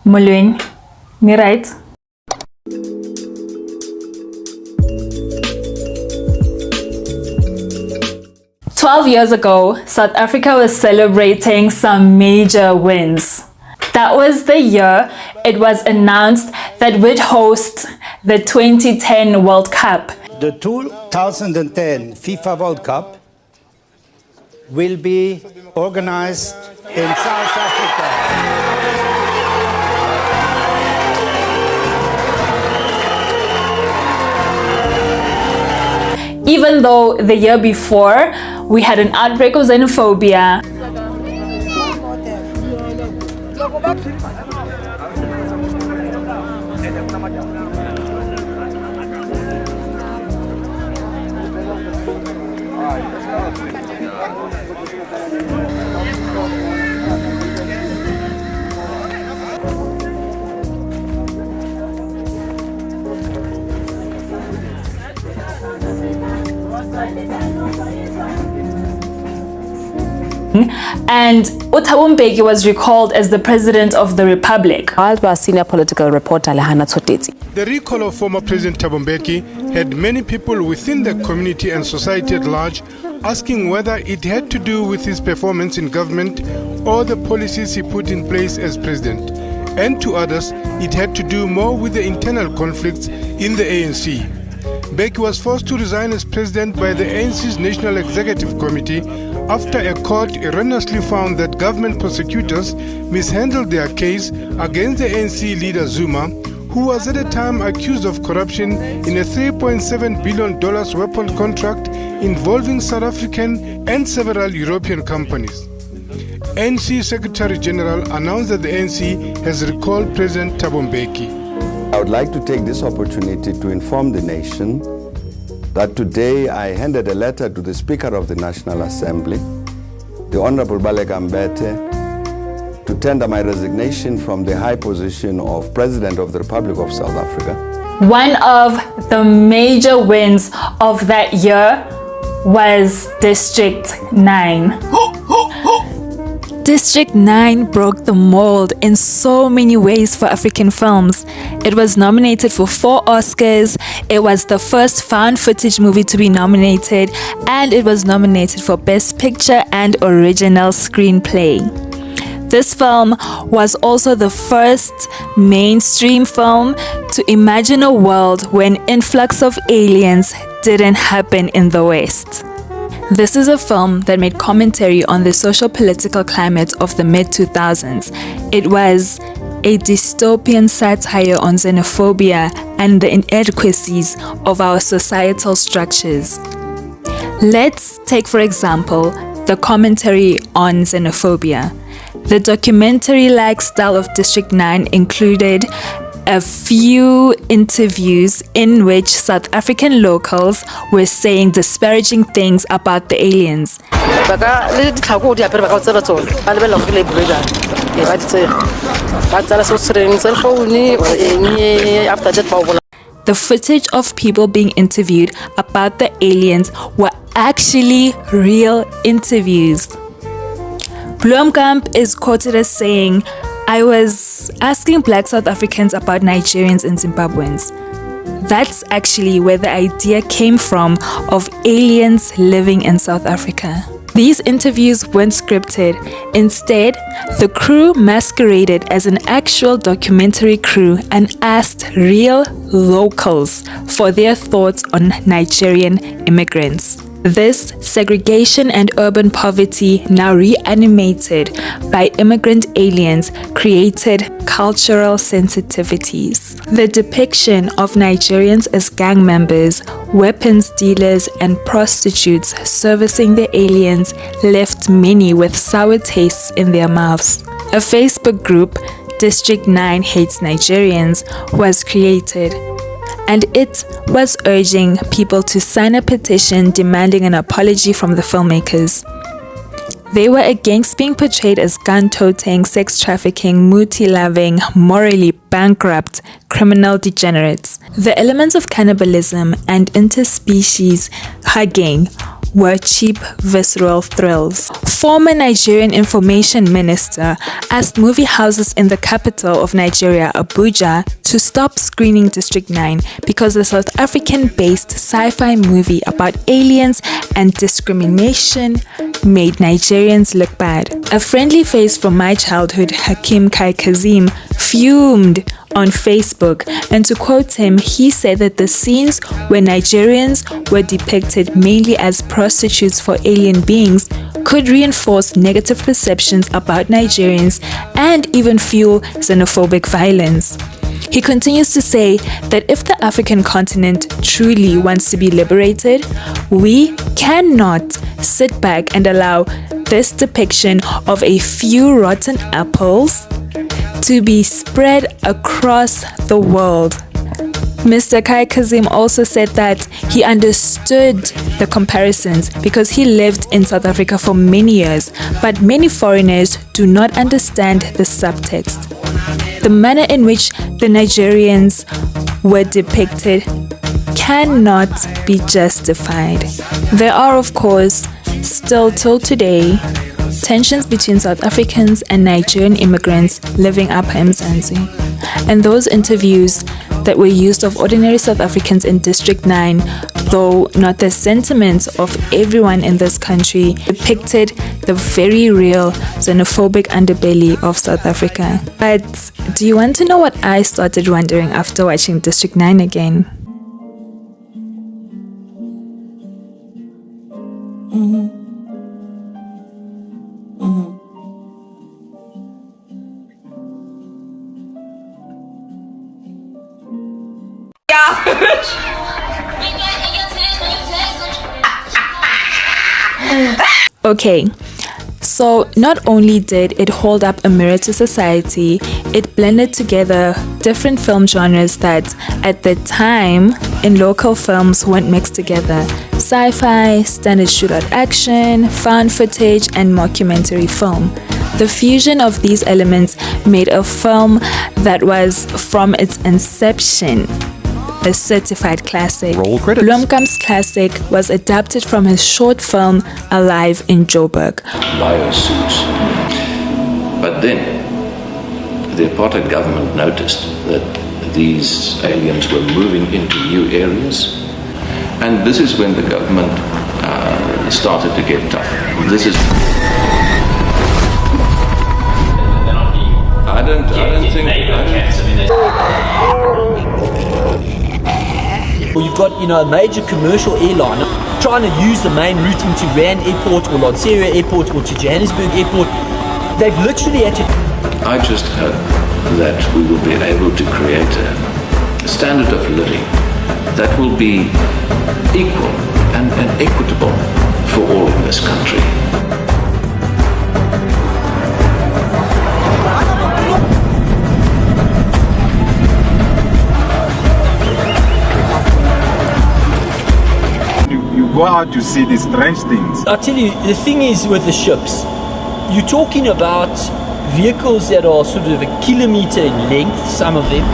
Molweni, me right? "12 years ago, South Africa was celebrating some major wins. That was the year it was announced that we'd host the 2010 World Cup. The 2010 FIFA World Cup will be organized in South Africa. Even though the year before, we had an outbreak of xenophobia, and Thabo Mbeki was recalled as the President of the Republic. Our senior political reporter Lehana Tsotetsi. The recall of former President Thabo Mbeki had many people within the community and society at large asking whether it had to do with his performance in government or the policies he put in place as president. And to others, it had to do more with the internal conflicts in the ANC. Mbeki was forced to resign as president by the ANC's National Executive Committee after a court erroneously found that government prosecutors mishandled their case against the ANC leader Zuma, who was at the time accused of corruption in a $3.7 billion weapon contract involving South African and several European companies. ANC Secretary General announced that the ANC has recalled President Thabo Mbeki. I would like to take this opportunity to inform the nation that today I handed a letter to the Speaker of the National Assembly, the Honorable Baleka Mbete, to tender my resignation from the high position of President of the Republic of South Africa. One of the major wins of that year was District 9. District 9 broke the mold in so many ways for African films. It was nominated for 4 Oscars, it was the first found footage movie to be nominated, and it was nominated for Best Picture and Original Screenplay. This film was also the first mainstream film to imagine a world when influx of aliens didn't happen in the West. This is a film that made commentary on the social-political climate of the mid-2000s. It was a dystopian satire on xenophobia and the inadequacies of our societal structures. Let's take, for example, the commentary on xenophobia. The documentary-like style of District 9 included a few interviews in which South African locals were saying disparaging things about the aliens. The footage of people being interviewed about the aliens were actually real interviews. Blomkamp is quoted as saying, "I was asking Black South Africans about Nigerians and Zimbabweans. That's actually where the idea came from of aliens living in South Africa." These interviews weren't scripted. Instead, the crew masqueraded as an actual documentary crew and asked real locals for their thoughts on Nigerian immigrants. This segregation and urban poverty, now reanimated by immigrant aliens, created cultural sensitivities. The depiction of Nigerians as gang members, weapons dealers, and prostitutes servicing the aliens left many with sour tastes in their mouths. A Facebook group, District 9 Hates Nigerians, was created, and it was urging people to sign a petition demanding an apology from the filmmakers. They were against being portrayed as gun-toting, sex-trafficking, muti-loving, morally bankrupt criminal degenerates. The elements of cannibalism and interspecies hugging were cheap, visceral thrills. Former Nigerian Information Minister asked movie houses in the capital of Nigeria, Abuja, to stop screening District 9 because the South African-based sci-fi movie about aliens and discrimination made Nigerians look bad. A friendly face from my childhood, Hakim Kai Kazim, fumed on Facebook, and to quote him, he said that the scenes where Nigerians were depicted mainly as prostitutes for alien beings could reinforce negative perceptions about Nigerians and even fuel xenophobic violence. He continues to say that if the African continent truly wants to be liberated, we cannot sit back and allow this depiction of a few rotten apples to be spread across the world. Mr. Kai Kazim also said that he understood the comparisons because he lived in South Africa for many years, but many foreigners do not understand the subtext. The manner in which the Nigerians were depicted cannot be justified. There are, of course, still till today, tensions between South Africans and Nigerian immigrants living up Mzansi. And those interviews that were used of ordinary South Africans in District 9, though not the sentiments of everyone in this country, depicted the very real xenophobic underbelly of South Africa. But do you want to know what I started wondering after watching District 9 again? Okay, so not only did it hold up a mirror to society, it blended together different film genres that at the time in local films weren't mixed together: sci-fi, standard shootout action, found footage, and mockumentary film. The fusion of these elements made a film that was, from its inception, a certified classic. Roll credits. Blomkamp's classic was adapted from his short film Alive in Joburg. Biosuits. But then the apartheid government noticed that these aliens were moving into new areas, and this is when the government started to get tough. This is. I don't think. Or you've got, a major commercial airline trying to use the main route into Rand Airport or Lanseria Airport or to Johannesburg Airport. They've literally had to. I just hope that we will be able to create a standard of living that will be equal and equitable for all in this country. Go out to see these strange things. I'll tell you, the thing is with the ships, you're talking about vehicles that are sort of a kilometer in length, some of them.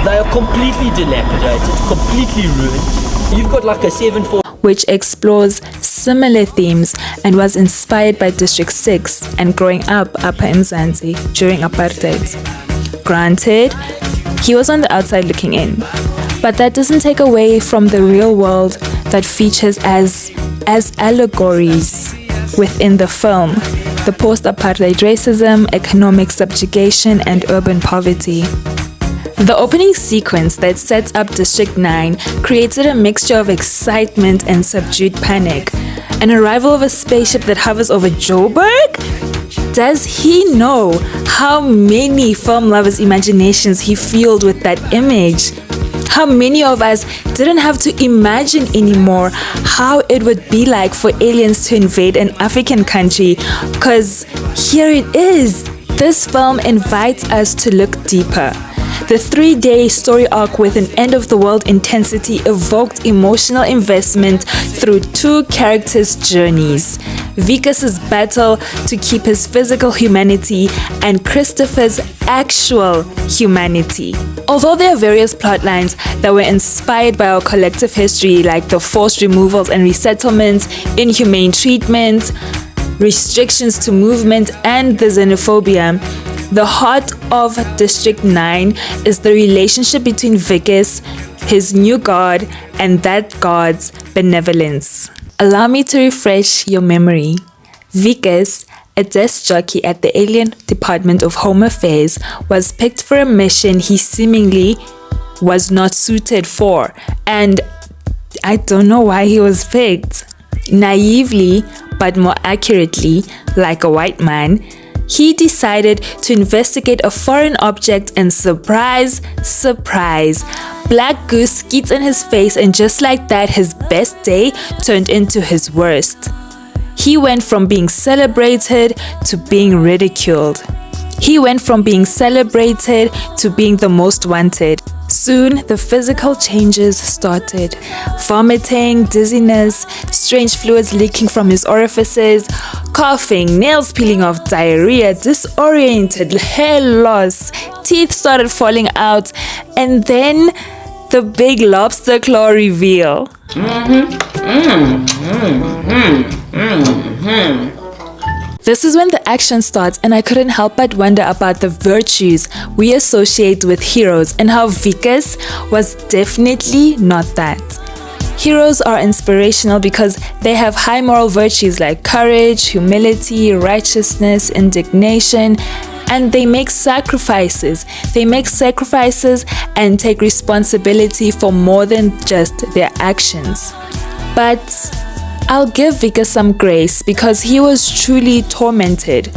They are completely dilapidated, completely ruined. You've got like a 747, which explores similar themes and was inspired by District 6 and growing up Upper Mzansi during apartheid. Granted, he was on the outside looking in, but that doesn't take away from the real world that features as allegories within the film: the post-apartheid racism, economic subjugation, and urban poverty. The opening sequence that sets up District 9 created a mixture of excitement and subdued panic. An arrival of a spaceship that hovers over Joburg? Does he know how many film lovers' imaginations he fueled with that image? How many of us didn't have to imagine anymore how it would be like for aliens to invade an African country? Because here it is. This film invites us to look deeper. The 3-day story arc with an end-of-the-world intensity evoked emotional investment through two characters' journeys. Vickers' battle to keep his physical humanity and Christopher's actual humanity. Although there are various plot lines that were inspired by our collective history, like the forced removals and resettlements, inhumane treatment, restrictions to movement, and the xenophobia, the heart of District 9 is the relationship between Vickers, his new god, and that god's benevolence. Allow me to refresh your memory. Vickers, a desk jockey at the Alien Department of Home Affairs, was picked for a mission he seemingly was not suited for, and I don't know why he was picked. Naively, but more accurately, like a white man, he decided to investigate a foreign object, and surprise, surprise, Black Goose skeets in his face, and just like that, his best day turned into his worst. He went from being celebrated to being ridiculed. He went from being celebrated to being the most wanted. Soon, the physical changes started. Vomiting, dizziness, strange fluids leaking from his orifices, coughing, nails peeling off, diarrhea, disoriented, hair loss, teeth started falling out, and then the big lobster claw reveal. This is when the action starts, and I couldn't help but wonder about the virtues we associate with heroes and how Vickers was definitely not that. Heroes are inspirational because they have high moral virtues like courage, humility, righteousness, indignation, and they make sacrifices. They make sacrifices and take responsibility for more than just their actions. But I'll give Vickers some grace because he was truly tormented.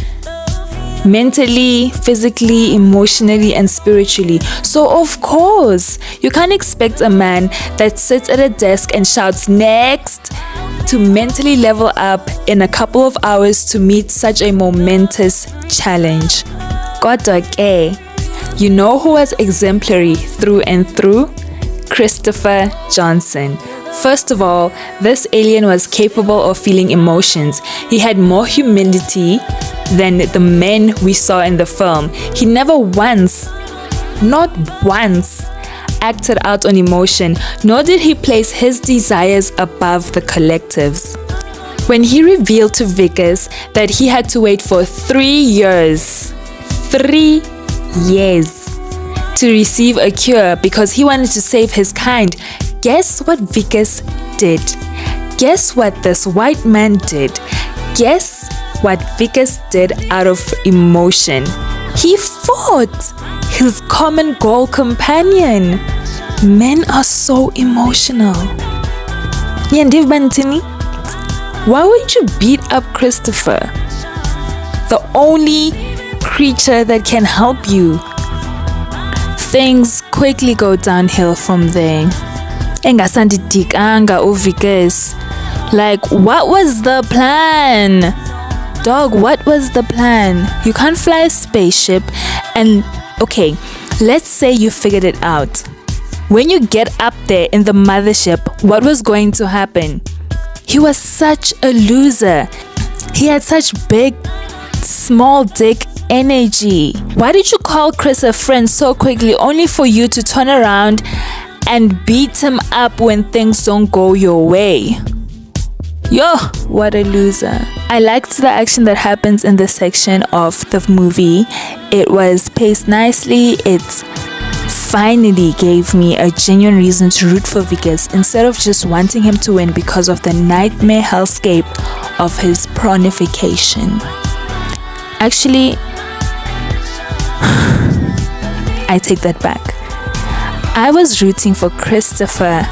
Mentally, physically, emotionally, and spiritually. So of course, you can't expect a man that sits at a desk and shouts next to mentally level up in a couple of hours to meet such a momentous challenge. Kodwa ke, you know who was exemplary through and through? Christopher Johnson. First of all, this alien was capable of feeling emotions. He had more humility than the men we saw in the film. He never once, not once, acted out on emotion, nor did he place his desires above the collective's. When he revealed to Vickers that he had to wait for 3 years, 3 years, to receive a cure because he wanted to save his kind, guess what Vickers did? Guess what this white man did? Guess what Vickers did out of emotion? He fought his common goal companion. Men are so emotional. Why would you beat up Christopher, the only creature that can help you? Things quickly go downhill from there. Engasandidikanga uVickers. Like, what was the plan? Dog, what was the plan? You can't fly a spaceship and, okay, let's say you figured it out. When you get up there in the mothership, what was going to happen? He was such a loser. He had such big, small dick energy. Why did you call Chris a friend so quickly only for you to turn around and beat him up when things don't go your way? Yo, what a loser. I liked the action that happens in this section of the movie. It was paced nicely. It finally gave me a genuine reason to root for Vickers instead of just wanting him to win because of the nightmare hellscape of his pronification. Actually, I take that back. I was rooting for Christopher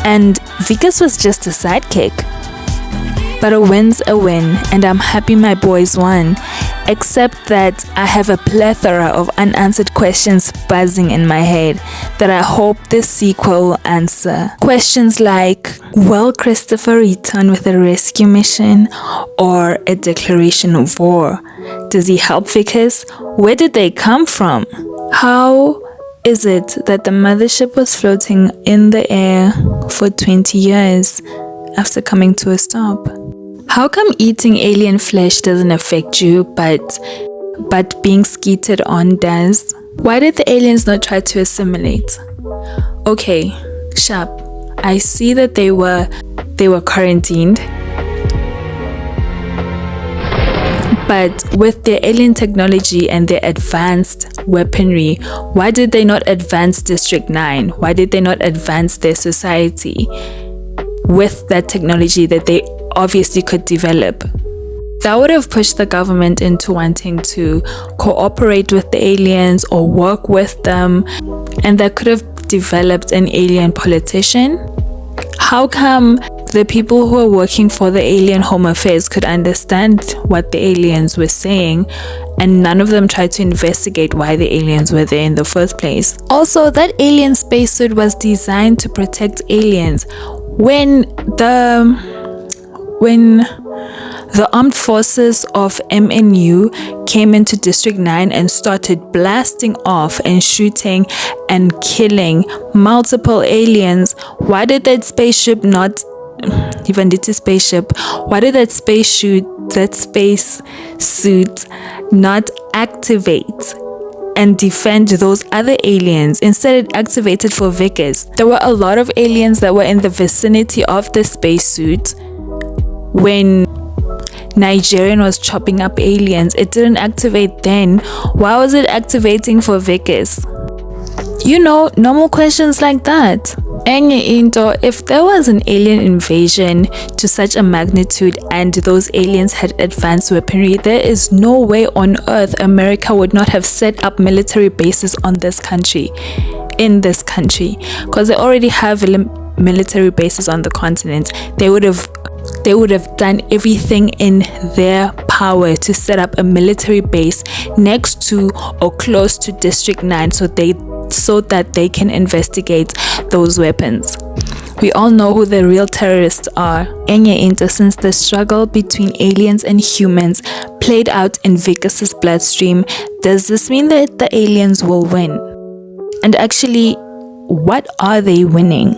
and Vickers was just a sidekick. But a win's a win, and I'm happy my boys won. Except that I have a plethora of unanswered questions buzzing in my head that I hope this sequel will answer. Questions like, will Christopher return with a rescue mission or a declaration of war? Does he help Vickers? Where did they come from? How is it that the mothership was floating in the air for 20 years after coming to a stop? How come eating alien flesh doesn't affect you, but being skeeted on does? Why did the aliens not try to assimilate? Okay, sharp. I see that they were quarantined. But with their alien technology and their advanced weaponry, why did they not advance District 9? Why did they not advance their society with that technology that they obviously could develop? That would have pushed the government into wanting to cooperate with the aliens or work with them, and that could have developed an alien politician. How come the people who are working for the alien Home Affairs could understand what the aliens were saying, and none of them tried to investigate why the aliens were there in the first place? Also, that alien spacesuit was designed to protect aliens. When the armed forces of MNU came into District 9 and started blasting off and shooting and killing multiple aliens, why did that spaceship not even did a spaceship why did that spacesuit not activate and defend those other aliens? Instead, it activated for Vickers. There were a lot of aliens that were in the vicinity of the spacesuit when Nigerian was chopping up aliens. It didn't activate then. Why was it activating for Vickers? You know, normal questions like that. Enye into, if there was an alien invasion to such a magnitude and those aliens had advanced weaponry, there is no way on earth America would not have set up military bases in this country, because they already have military bases on the continent. They would have done everything in their power to set up a military base next to or close to District 9 so that they can investigate those weapons. We all know who the real terrorists are. Enye into, since the struggle between aliens and humans played out in Vickers' bloodstream, does this mean that the aliens will win? And actually, what are they winning?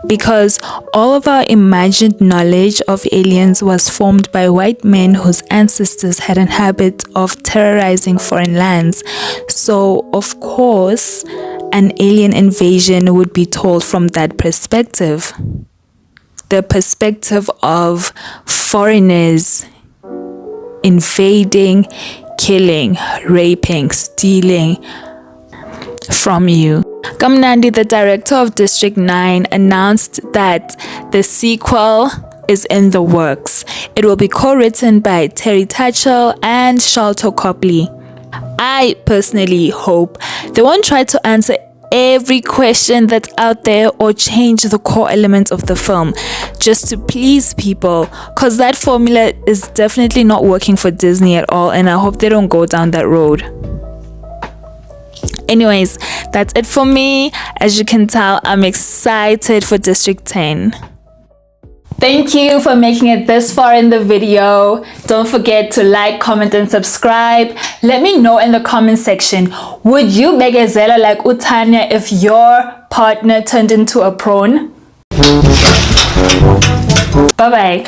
Because all of our imagined knowledge of aliens was formed by white men whose ancestors had a habit of terrorizing foreign lands. So, of course, an alien invasion would be told from that perspective. The perspective of foreigners invading, killing, raping, stealing from you. Kamnandi, the director of District 9, announced that the sequel is in the works. It will be co-written by Terri Tatchell and Sharlto Copley. I personally hope they won't try to answer every question that's out there or change the core elements of the film just to please people, because that formula is definitely not working for Disney at all, and I hope they don't go down that road. Anyways, that's it for me. As you can tell, I'm excited for District 10. Thank you for making it this far in the video. Don't forget to like, comment, and subscribe. Let me know in the comment section, would you begezela like Utanya if your partner turned into a prawn? Bye-bye.